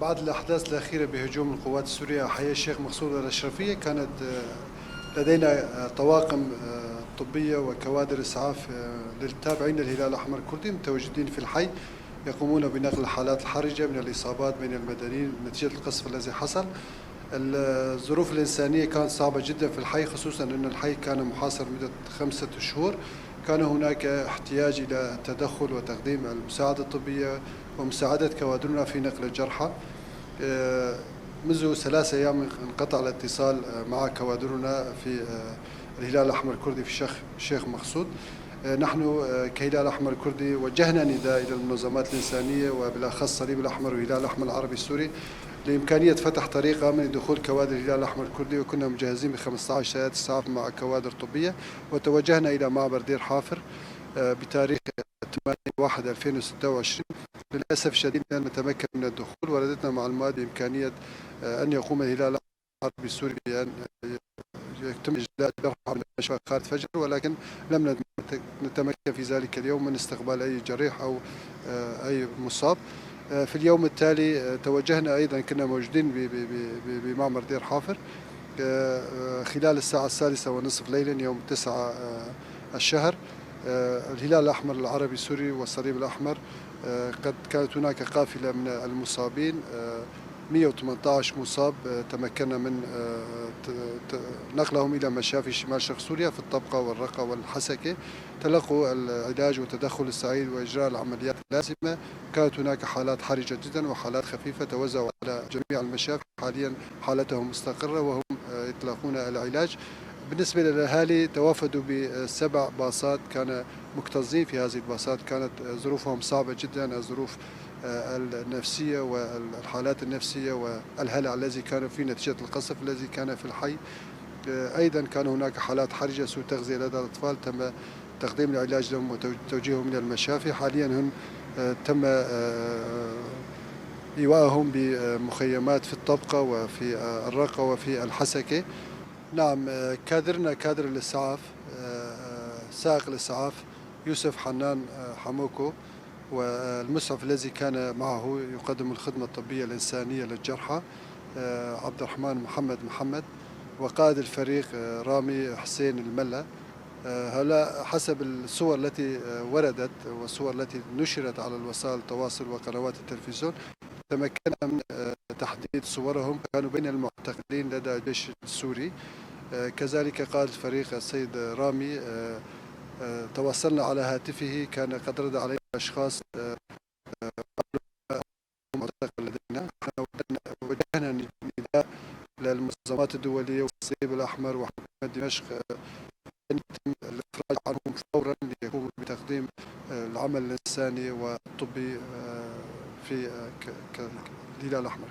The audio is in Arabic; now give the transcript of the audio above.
بعد الأحداث الأخيرة بهجوم القوات السورية على حي الشيخ مقصود الأشرفية، كانت لدينا طواقم طبية وكوادر إسعاف للتابعين للهلال الأحمر الكردي متواجدين في الحي، يقومون بنقل الحالات الحرجة من الإصابات بين المدنيين نتيجة القصف الذي حصل. الظروف الإنسانية كانت صعبة جدا في الحي، خصوصا أن الحي كان محاصر مدة 5 شهور. كان هناك احتياج إلى التدخل وتقديم المساعدة الطبية ومساعدة كوادرنا في نقل الجرحى. منذ 3 أيام انقطع الاتصال مع كوادرنا في الهلال الأحمر الكردي في الشيخ مقصود. نحن كهلال أحمر كردي وجهنا نداء إلى المنظمات الإنسانية وبالأخص الصليب الأحمر والهلال الأحمر العربي السوري لإمكانية فتح طريق آمن لدخول كوادر الهلال الأحمر الكردي، وكنا مجهزين ب 15 سيارة إسعاف مع كوادر طبية، وتوجهنا إلى معبر دير حافر بتاريخ 8/1/2026. للأسف الشديد لم نتمكن من الدخول، وردتنا معلومات بإمكانية أن يقوم الهلال العربي السوري بأن يتم إجلاء جرحى من المشفى خالد فجر، ولكن لم نتمكن في ذلك اليوم من استقبال أي جريح أو أي مصاب. في اليوم التالي توجهنا أيضا، كنا موجودين بمعبر دير حافر خلال الساعة 6:30 ليلا يوم 9 الشهر. الهلال الأحمر العربي السوري والصليب الأحمر قد كانت هناك قافلة من المصابين، 118 مصاب تمكنا من نقلهم إلى مشافي شمال شرق سوريا في الطبقة والرقة والحسكة، تلقوا العلاج والتدخل السعيد وإجراء العمليات اللازمة. كانت هناك حالات حرجة جدا وحالات خفيفة توزعوا على جميع المشافي، حاليا حالتهم مستقرة وهم يتلقون العلاج. بالنسبة للأهالي توافدوا ب7 باصات كان مكتظين في هذه الباصات، كانت ظروفهم صعبة جدا، الظروف النفسية والحالات النفسية والهلع الذي كانوا فيه نتيجة القصف الذي كان في الحي. أيضا كان هناك حالات حرجة سوء تغذية لدى الأطفال، تم تقديم العلاج لهم وتوجيههم إلى المشافي. حاليا هم تم إيواءهم بمخيمات في الطبقة وفي الرقة وفي الحسكة. نعم، كادرنا كادر الإسعاف، سائق الإسعاف يوسف حنان حموكو، والمسعف الذي كان معه يقدم الخدمة الطبية الإنسانية للجرحى عبد الرحمن محمد، وقائد الفريق رامي حسين الملا. هؤلاء حسب الصور التي وردت والصور التي نشرت على وسائل التواصل وقنوات التلفزيون، تمكنا من تحديد صورهم، كانوا بين المعتقلين لدى الجيش السوري. كذلك قائد الفريق السيد رامي تواصلنا على هاتفه، كان قد رد علينا أشخاص معتقل لدينا. وجهنا نداء للمنظمات الدولية والصليب الأحمر وحكومة دمشق أن يتم الإفراج عنهم فورا ليقوموا بتقديم العمل الإنساني والطبي في الهلال الأحمر.